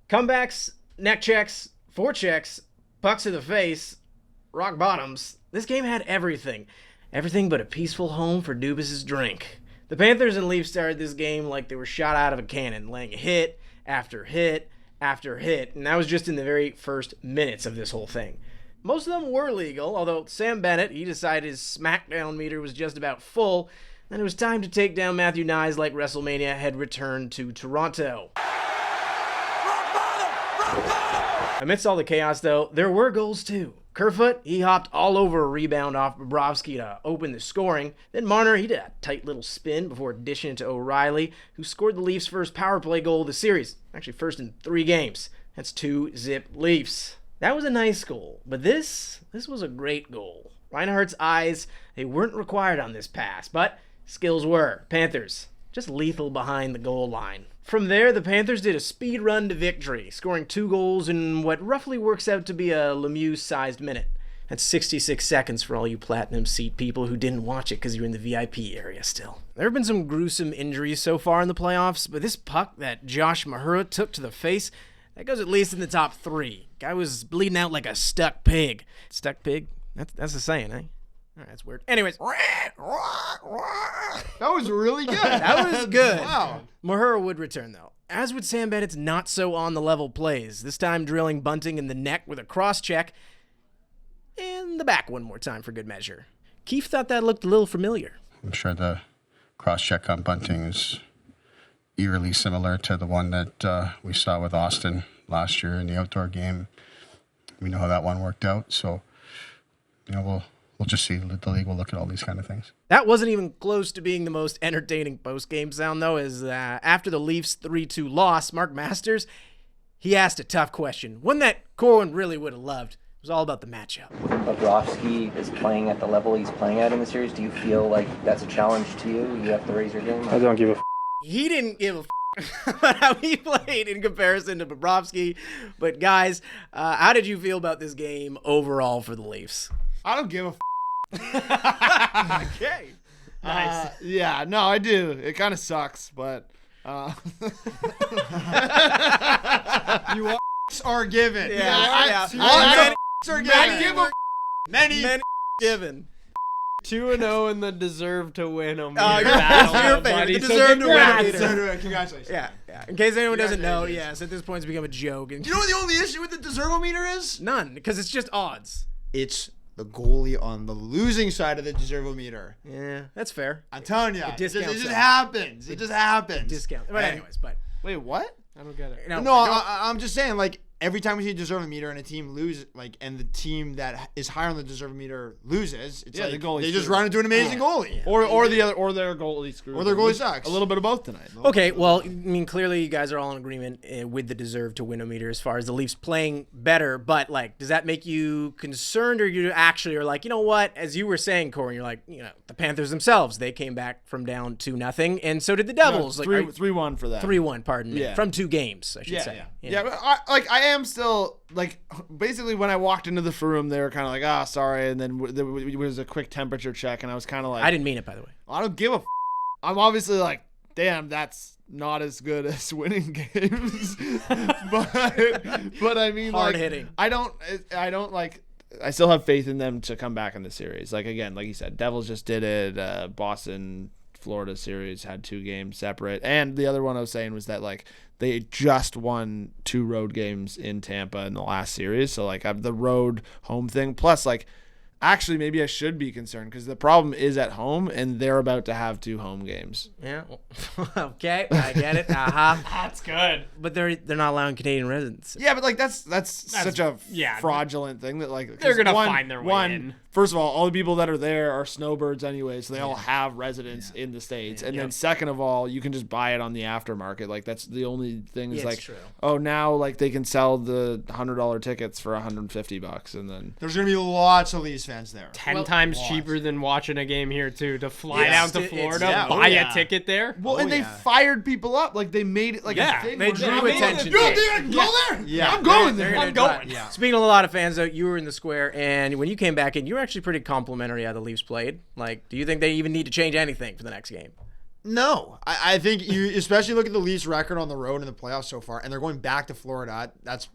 Comebacks, neck checks, forechecks, pucks to the face, rock bottoms. This game had everything. Everything but a peaceful home for Dubas's drink. The Panthers and Leafs started this game like they were shot out of a cannon, laying hit after hit after hit, and that was just in the very first minutes of this whole thing. Most of them were legal, although Sam Bennett, he decided his smackdown meter was just about full, and it was time to take down Matthew Nyes like WrestleMania had returned to Toronto. Amidst all the chaos, though, there were goals too. Kerfoot, he hopped all over a rebound off Bobrovsky to open the scoring. Then Marner, he did a tight little spin before dishing it to O'Reilly, who scored the Leafs' first power play goal of the series. Actually, first in 3 games. That's 2-zip Leafs. That was a nice goal, but this was a great goal. Reinhardt's eyes, they weren't required on this pass, but skills were. Panthers, just lethal behind the goal line. From there, the Panthers did a speed run to victory, scoring 2 goals in what roughly works out to be a Lemieux-sized minute. That's 66 seconds for all you platinum seat people who didn't watch it because you're in the VIP area still. There have been some gruesome injuries so far in the playoffs, but this puck that Josh Mahura took to the face, that goes at least in the top 3. Guy was bleeding out like a stuck pig. Stuck pig? That's the saying, eh? That's weird. Anyways. That was really good. That was good. Wow. Mahura would return, though. As with Sam Bennett's not-so-on-the-level plays, this time drilling Bunting in the neck with a cross-check, and the back one more time for good measure. Keefe thought that looked a little familiar. I'm sure the cross-check on Bunting is eerily similar to the one that we saw with Austin last year in the outdoor game. We know how that one worked out, so we'll just see. The league will look at all these kind of things. That wasn't even close to being the most entertaining post-game sound, though, as after the Leafs 3-2 loss, Mark Masters, he asked a tough question. One that Corwin really would have loved. It was all about the matchup. Bobrovsky is playing at the level he's playing at in the series. Do you feel like that's a challenge to you? You have to raise your game? I don't give a f***. He didn't give a about how he played in comparison to Bobrovsky. But, guys, how did you feel about this game overall for the Leafs? I don't give a Okay. Nice. Yeah, no, I do. It kind of sucks, but you are given. Yeah. Many given. 2-0 in the deserve to win them. Oh, you're favorite. The deserve to win. Congratulations. Yeah. In case anyone doesn't know, yes, at this point it's become a joke. You know what the only issue with the deserve-o-meter is? None, because it's just odds. It's the goalie on the losing side of the deserve-o-meter. Yeah, that's fair. I'm telling you. It It discounts just that. happens. It just happens. Discount. But anyways, Wait, what? I don't get it. No, I'm just saying, like, every time we see a deserve-o-meter and a team loses, like, and the team that is higher on the deserve-o-meter loses, it's like the goalie they just screws. run into an amazing goalie. Or their goalie screws. Or their goalie sucks. A little bit of both tonight. Okay, well, I mean, clearly you guys are all in agreement with the deserve to win-o-meter as far as the Leafs playing better, but, like, does that make you concerned, or you actually are like, you know what, as you were saying, Corwin, you're like, the Panthers themselves, they came back from down 2-0, and so did the Devils. 3-1 for that. 3-1, pardon me. Yeah. From 2 games, I should say. Yeah, but I am still, like, basically when I walked into the room, they were kind of like, sorry, and then there was a quick temperature check, and I was kind of like... I didn't mean it, by the way. I don't give a f***. I'm obviously like, damn, that's not as good as winning games. but I mean, hard like, hitting. I don't like... I still have faith in them to come back in the series. Like, again, like you said, Devils just did it. Boston, Florida series had 2 games separate. And the other one I was saying was that, like, they just won 2 road games in Tampa in the last series. So, like, I have the road home thing. Plus, like, actually, maybe I should be concerned because the problem is at home, and they're about to have 2 home games. Yeah. Okay, I get it. That's good. But they're not allowing Canadian residents. Yeah, but, like, that's such a fraudulent thing that, like, they're gonna find their way in. First of all the people that are there are snowbirds anyway, so they all have residence in the States. And then second of all, you can just buy it on the aftermarket. Like, that's the only thing is, like, true. Oh, now, like, they can sell the $100 tickets for $150, and then There's going to be lots of Leafs fans there. 10 times cheaper than watching a game here, too. To fly down to Florida, buy a ticket there. Well, and they fired people up. Like, they made it like a thing. They drew attention. You don't think I can go there? Yeah. I'm going there. I'm going. Yeah. Speaking of a lot of fans, though, you were in the square, and when you came back in, you were actually pretty complimentary how the Leafs played. Like, do you think they even need to change anything for the next game? No, I think you especially look at the Leafs record on the road in the playoffs so far, and they're going back to Florida. That's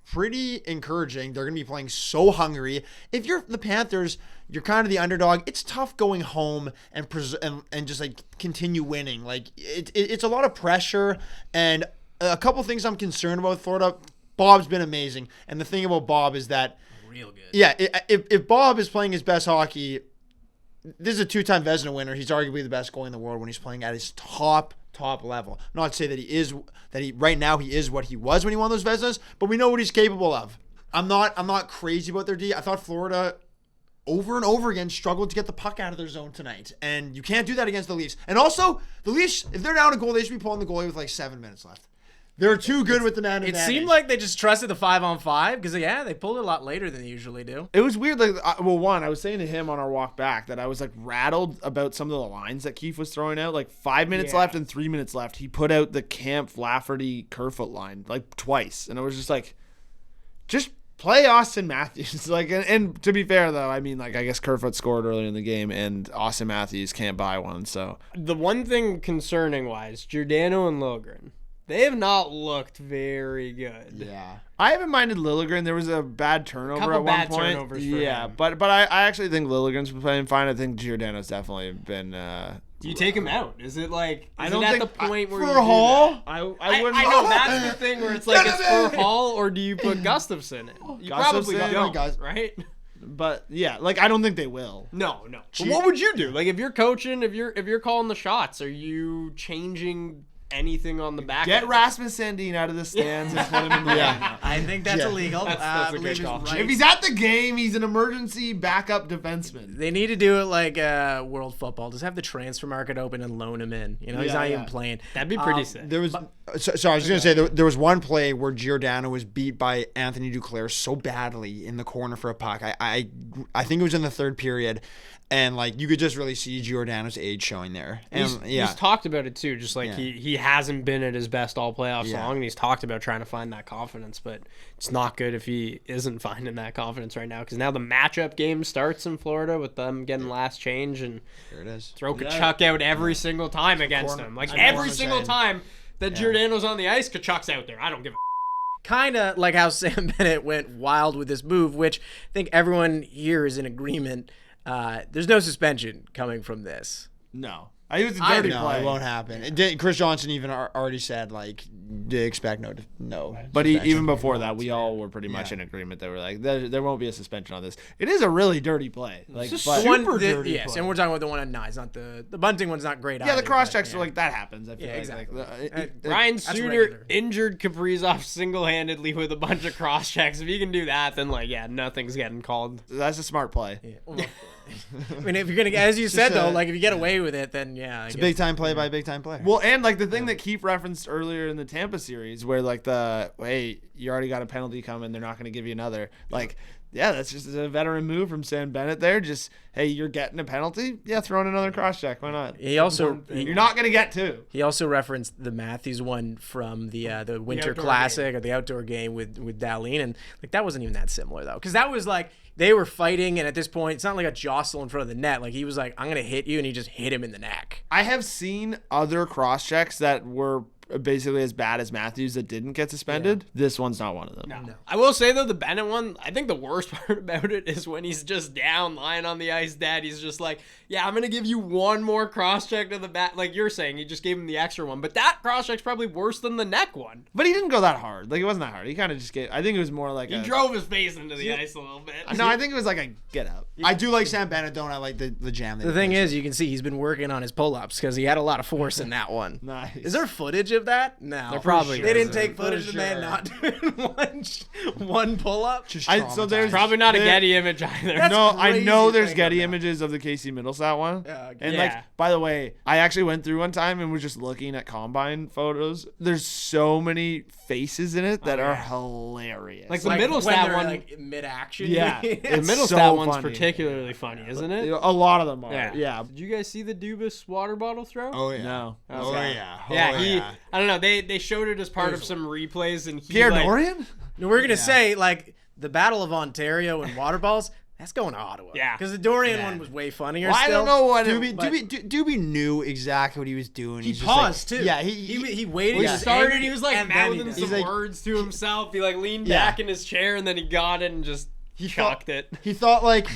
pretty encouraging. They're going to be playing so hungry. If you're the Panthers, you're kind of the underdog. It's tough going home and just like continue winning. Like it's a lot of pressure, and a couple things I'm concerned about with Florida. Bob's been amazing, and the thing about Bob is that Real good. yeah, if Bob is playing his best hockey. This is a 2-time Vezina winner. He's arguably the best goalie in the world when he's playing at his top level. Not to say that he right now he is what he was when he won those Vezinas, but we know what he's capable of. I'm not crazy about their D. I thought Florida over and over again struggled to get the puck out of their zone tonight, and you can't do that against the Leafs. And also, the Leafs, if they're down a goal, they should be pulling the goalie with like 7 minutes left. They're too good with the man advantage. It seemed like they just trusted the 5-on-5 because, yeah, they pulled it a lot later than they usually do. It was weird. Like, I was saying to him on our walk back that I was like rattled about some of the lines that Keefe was throwing out. Like 5 minutes left and 3 minutes left. He put out the Camp Lafferty Kerfoot line like twice, and I was just like, just play Austin Matthews. Like, and to be fair though, I mean, like I guess Kerfoot scored earlier in the game, and Austin Matthews can't buy one. So The one thing concerning wise, Giordano and Logren, they have not looked very good. Yeah. I haven't minded Liljegren. There was a bad turnover Couple at one bad point. turnovers for Yeah, him. but I actually think Liljegren's been playing fine. I think Giordano's definitely been. Do you take him out? Is it like I is don't it at think- the point where for you do Hall? that? I I wouldn't. know that's the thing where it's like it's for Hall, or do you put Gustafsson in? You probably Gustafsson, don't, guys. right? But yeah, like I don't think they will. No. But what would you do? Like if you're coaching, if you're calling the shots, are you changing anything on the back? Get end? Rasmus Sandin out of the stands and put him in the lineup. I think that's Yeah. illegal. That's I a believe good his call. rights- If he's at the game, he's an emergency backup defenseman. They need to do it like World Football. Just have the transfer market open and loan him in. You know, he's Yeah, not yeah. even playing. That'd be pretty sick. There was so I was going to say there was one play where Giordano was beat by Anthony Duclair so badly in the corner for a puck. I think it was in the third period, and like you could just really see Giordano's age showing there. And He's talked about it too, just like Yeah. he hasn't been at his best all playoffs Yeah. long, and he's talked about trying to find that confidence, but it's not good if he isn't finding that confidence right now, because now the matchup game starts in Florida with them getting last change, and there it is. throw Kachuk out every single time against Corner- him. Like I know what every I'm single saying. time that Giordano's on the ice, Kachuk's out there. I don't give a Kind of like how Sam Bennett went wild with this move, which I think everyone here is in agreement. There's no suspension coming from this. No, I was a dirty No, play. it won't happen. Chris Johnson even already said like they expect no. But suspension. even before that, we all were pretty much in agreement that we're like, there won't be a suspension on this. It is a really dirty play. Like, It's but, just super dirty Yes, play. and we're talking about the one on Nye. It's not the bunting one's not great. yeah, the either, cross but, checks yeah. are like that happens. I feel Yeah, like, exactly. Ryan That's Suter regular. injured Kaprizov single-handedly with a bunch of cross checks. If you can do that, then like nothing's getting called. that's a smart play. Yeah. Well, I mean, if you're gonna, as you said just, though, like if you get away with it, then yeah, It's a big time play by a big time player. Well, and like the thing that Keefe referenced earlier in the Tampa series, where like hey, you already got a penalty coming, they're not going to give you another. Like, yeah, that's just a veteran move from Sam Bennett there. Just, hey, you're getting a penalty, yeah, throw in another cross check. Why not? He also You're not going to get two. He also referenced the Matthews one from the Winter outdoor Classic or the outdoor game with Darlene, and like that wasn't even that similar though, because that was like they were fighting, and at this point, it's not like a jostle in front of the net. Like he was like, "I'm gonna hit you," and he just hit him in the neck. I have seen other cross checks that were basically as bad as Matthews that didn't get suspended. This one's not one of them. No. I will say though, the Bennett one, I think the worst part about it is when he's just down, lying on the ice dead. He's just like, yeah, I'm gonna give you one more cross check to the back. Like you're saying, you just gave him the extra one, but that cross check's probably worse than the neck one. But he didn't go that hard. Like, it wasn't that hard. He kind of just gave. I think it was more like He drove his face into the ice a little bit. No, I think it was like a get up. I do like Sam Bennett, don't I? Like the jam. The thing is, you can see he's been working on his pull-ups because he had a lot of force in that one. Nice. Is there footage of that? No. There probably They didn't isn't. take footage of the man not doing one pull-up. just So there's Probably not a there- Getty image either. That's No, I crazy know to there's think Getty about. images of the Casey Middlestat one. Yeah, And yeah. like, by the way, I actually went through one time and was just looking at combine photos. There's so many faces in it that are hilarious. Like the Like, middle when stat they're, one, like mid-action. Yeah. the It's middle so stat one's funny. particularly funny, isn't it? a lot of them are. Yeah. Yeah. Did you guys see the Dubas water bottle throw? Oh yeah. No. Oh yeah. Yeah, Oh, he. I don't know. They showed it as part of some replays, and he Pierre like, Dorian? No, we're gonna say like the Battle of Ontario and water balls. That's going to Ottawa. Yeah. Because the Dorian Man. one was way funnier. Well, I still. don't know what Doobie knew exactly what he was doing. He He's just like- paused too. Yeah, he waited. He he was started. angry, He was like and then he mouthing did some it. He's like- words to himself. He like leaned Yeah. back in his chair and then he got it and just chucked it. He thought like,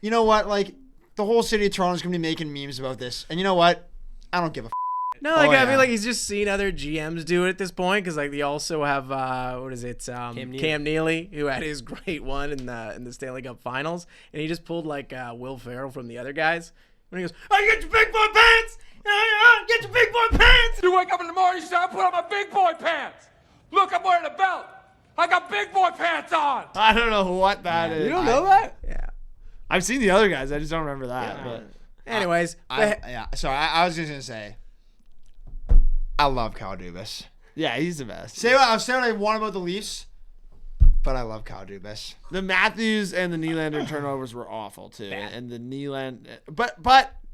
you know what, like the whole city of Toronto's gonna be making memes about this, and you know what? I don't give a. No, like Oh, I yeah. feel like he's just seen other GMs do it at this point because like they also have what is it? Cam Neely, who had his great one in the Stanley Cup Finals, and he just pulled like Will Ferrell from the other guys when he goes, "Oh, you get your big boy pants! Get your big boy pants!" You wake up in the morning, you say, I put on my big boy pants. Look, I'm wearing a belt. I got big boy pants on. I don't know what that is. You don't know that? Yeah. I've seen the other guys. I just don't remember that. But Anyways, Sorry, I was just gonna say. I love Kyle Dubas. yeah, he's the best. I'll say what I want about the Leafs, but I love Kyle Dubas. The Matthews and the Nylander turnovers were awful too, and the Nylander. But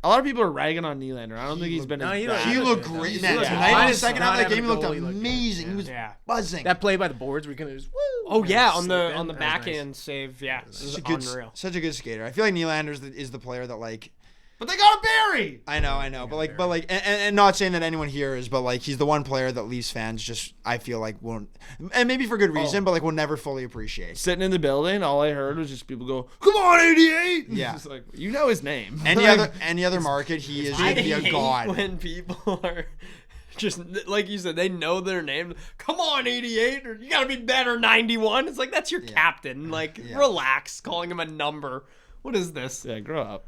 a lot of people are ragging on Nylander. I don't think he's been. no, as he bad. looked- He looked good. great, He man. looked Tonight in the honest, second half of not that game, he having a looked goal, he looked amazing. good. He was Yeah. buzzing. that play by the boards, we can just woo. Oh yeah, on Slip the in. That was backhand nice. save. Yeah, this is unreal. Such a good skater. I feel like Nylander is the player that like. But they got a Barry. I know, but like, and not saying that anyone here is, but like, he's the one player that Leafs fans just, I feel like won't, and maybe for good reason, but like, will never fully appreciate. Sitting in the building, all I heard was just people go, "Come on, 88!" Yeah. Just like you know his name. Any other market, he is I going to be a hate god. when people are just like you said, they know their name. Come on, 88, or you gotta be better, 91. It's like that's your captain. Like, relax, calling him a number. What is this? Yeah, grow up.